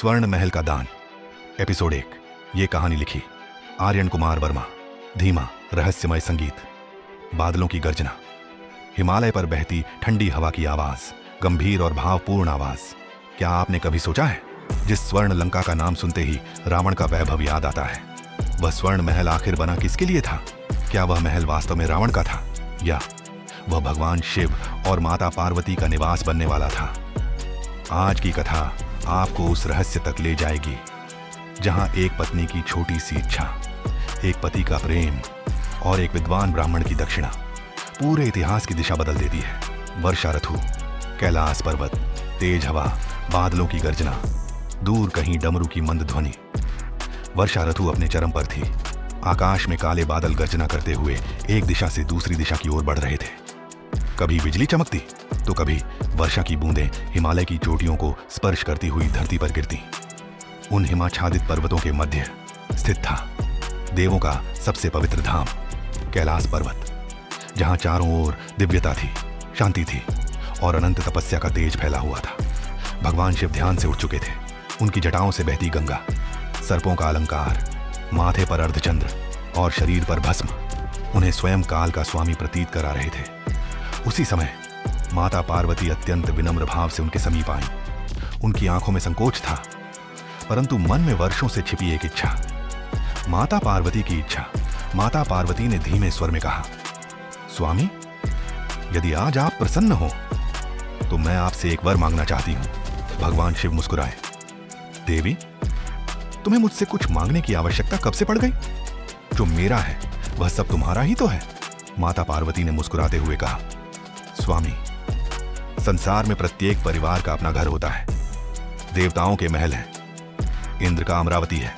स्वर्ण महल का दान, एपिसोड 1। ये कहानी लिखी आर्यन कुमार वर्मा। धीमा रहस्यमय संगीत, बादलों की गर्जना, हिमालय पर बहती ठंडी हवा की आवाज, गंभीर और भावपूर्ण आवाज। क्या आपने कभी सोचा है, जिस स्वर्ण लंका का नाम सुनते ही रावण का वैभव याद आता है, वह स्वर्ण महल आखिर बना किसके लिए था? क्या वह महल वास्तव में रावण का था, या वह भगवान शिव और माता पार्वती का निवास बनने वाला था? आज की कथा आपको उस रहस्य तक ले जाएगी जहां एक पत्नी की छोटी सी इच्छा, एक पति का प्रेम और एक विद्वान ब्राह्मण की दक्षिणा पूरे इतिहास की दिशा बदल देती है। वर्षा ऋतु, कैलाश पर्वत, तेज हवा, बादलों की गर्जना, दूर कहीं डमरू की मंद ध्वनि। वर्षा ऋतु अपने चरम पर थी। आकाश में काले बादल गर्जना करते हुए एक दिशा से दूसरी दिशा की ओर बढ़ रहे थे। कभी बिजली चमकती तो कभी वर्षा की बूंदें हिमालय की चोटियों को स्पर्श करती हुई धरती पर गिरती। उन हिमाच्छादित पर्वतों के मध्य स्थित था देवों का सबसे पवित्र धाम, कैलाश पर्वत, जहां चारों ओर दिव्यता थी, शांति थी और अनंत तपस्या का तेज फैला हुआ था। भगवान शिव ध्यान से उठ चुके थे। उनकी जटाओं से बहती गंगा, सर्पों का अलंकार, माथे पर अर्धचंद्र और शरीर पर भस्म उन्हें स्वयं काल का स्वामी प्रतीत करा रहे थे। उसी समय माता पार्वती अत्यंत विनम्र भाव से उनके समीप आई। उनकी आंखों में संकोच था, परंतु मन में वर्षों से छिपी एक इच्छा, माता पार्वती की इच्छा। माता पार्वती ने धीमे स्वर में कहा, स्वामी, यदि आज आप प्रसन्न हो तो मैं आपसे एक वर मांगना चाहती हूं। भगवान शिव मुस्कुराए। देवी, तुम्हें मुझसे कुछ मांगने की आवश्यकता कब से पड़ गई? जो मेरा है वह सब तुम्हारा ही तो है। माता पार्वती ने मुस्कुराते हुए कहा, स्वामी, संसार में प्रत्येक परिवार का अपना घर होता है। देवताओं के महल हैं, इंद्र का अमरावती है,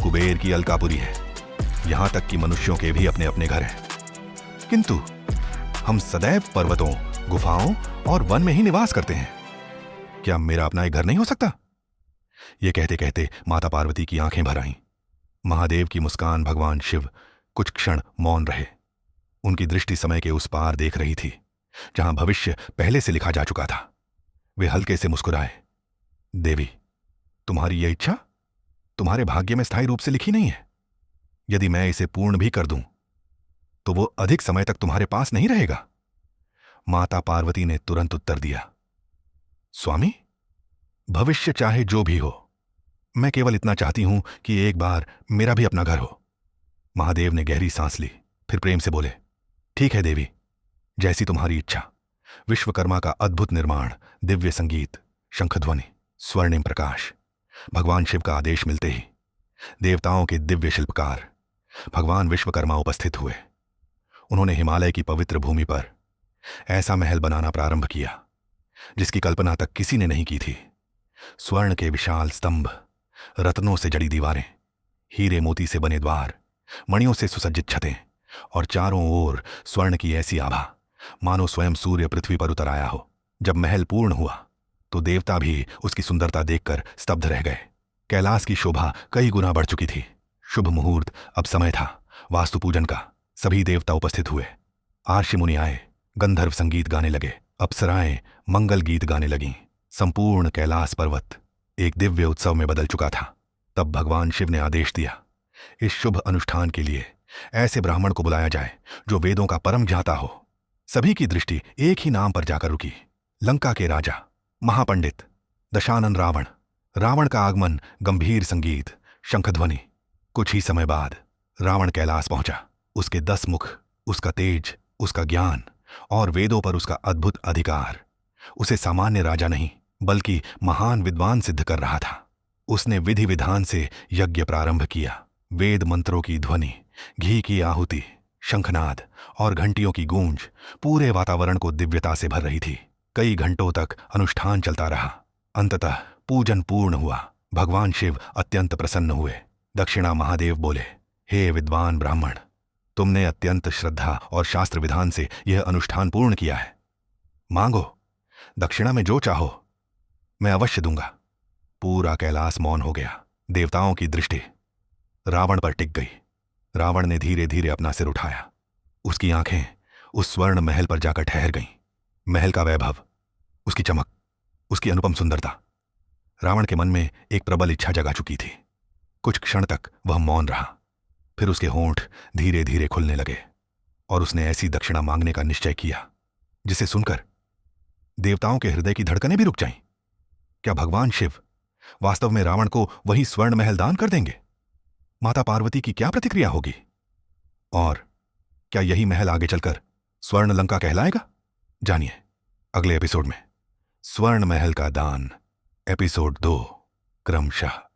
कुबेर की अलकापुरी है, यहां तक कि मनुष्यों के भी अपने अपने घर हैं। किंतु हम सदैव पर्वतों, गुफाओं और वन में ही निवास करते हैं। क्या मेरा अपना एक घर नहीं हो सकता? यह कहते कहते माता पार्वती की आंखें भर आईं। महादेव की मुस्कान भगवान शिव कुछ क्षण मौन रहे। उनकी दृष्टि समय के उस पार देख रही थी जहां भविष्य पहले से लिखा जा चुका था। वे हल्के से मुस्कुराए। देवी, तुम्हारी यह इच्छा तुम्हारे भाग्य में स्थायी रूप से लिखी नहीं है। यदि मैं इसे पूर्ण भी कर दूं तो वो अधिक समय तक तुम्हारे पास नहीं रहेगा। माता पार्वती ने तुरंत उत्तर दिया, स्वामी, भविष्य चाहे जो भी हो, मैं केवल इतना चाहती हूं कि एक बार मेरा भी अपना घर हो। महादेव ने गहरी सांस ली, फिर प्रेम से बोले, ठीक है देवी, जैसी तुम्हारी इच्छा। विश्वकर्मा का अद्भुत निर्माण, दिव्य संगीत, शंखध्वनि, स्वर्णिम प्रकाश। भगवान शिव का आदेश मिलते ही देवताओं के दिव्य शिल्पकार भगवान विश्वकर्मा उपस्थित हुए। उन्होंने हिमालय की पवित्र भूमि पर ऐसा महल बनाना प्रारंभ किया जिसकी कल्पना तक किसी ने नहीं की थी। स्वर्ण के विशाल स्तंभ, रत्नों से जड़ी दीवारें, हीरे मोती से बने द्वार, मणियों से सुसज्जित छतें और चारों ओर स्वर्ण की ऐसी आभा मानो स्वयं सूर्य पृथ्वी पर उतर आया हो। जब महल पूर्ण हुआ तो देवता भी उसकी सुंदरता देखकर स्तब्ध रह गए। कैलाश की शोभा कई गुना बढ़ चुकी थी। शुभ मुहूर्त, अब समय था वास्तु पूजन का। सभी देवता उपस्थित हुए। आर्षि मुनि आए, गंधर्व संगीत गाने लगे, अप्सराएं मंगल गीत गाने लगीं। संपूर्ण कैलाश पर्वत एक दिव्य उत्सव में बदल चुका था। तब भगवान शिव ने आदेश दिया, इस शुभ अनुष्ठान के लिए ऐसे ब्राह्मण को बुलाया जाए जो वेदों का परम ज्ञाता हो। सभी की दृष्टि एक ही नाम पर जाकर रुकी, लंका के राजा, महापंडित दशानन रावण। रावण का आगमन, गंभीर संगीत, शंखध्वनि। कुछ ही समय बाद रावण कैलाश पहुंचा। उसके 10 मुख, उसका तेज, उसका ज्ञान और वेदों पर उसका अद्भुत अधिकार उसे सामान्य राजा नहीं बल्कि महान विद्वान सिद्ध कर रहा था। उसने विधि विधान से यज्ञ प्रारंभ किया। वेद मंत्रों की ध्वनि, घी की आहुति, शंखनाद और घंटियों की गूंज पूरे वातावरण को दिव्यता से भर रही थी। कई घंटों तक अनुष्ठान चलता रहा। अंततः पूजन पूर्ण हुआ। भगवान शिव अत्यंत प्रसन्न हुए। दक्षिणा महादेव बोले, हे विद्वान ब्राह्मण, तुमने अत्यंत श्रद्धा और शास्त्र विधान से यह अनुष्ठान पूर्ण किया है। मांगो, दक्षिणा में जो चाहो मैं अवश्य दूंगा। पूरा कैलाश मौन हो गया। देवताओं की दृष्टि रावण पर टिक गई। रावण ने धीरे धीरे अपना सिर उठाया। उसकी आंखें उस स्वर्ण महल पर जाकर ठहर गईं। महल का वैभव, उसकी चमक, उसकी अनुपम सुंदरता। रावण के मन में एक प्रबल इच्छा जगा चुकी थी। कुछ क्षण तक वह मौन रहा, फिर उसके होंठ धीरे धीरे खुलने लगे और उसने ऐसी दक्षिणा मांगने का निश्चय किया जिसे सुनकर देवताओं के हृदय की धड़कनें भी रुक जाईं। क्या भगवान शिव वास्तव में रावण को वही स्वर्ण महल दान कर देंगे? माता पार्वती की क्या प्रतिक्रिया होगी? और क्या यही महल आगे चलकर स्वर्ण लंका कहलाएगा? जानिए अगले एपिसोड में। स्वर्ण महल का दान, एपिसोड 2, क्रमशः।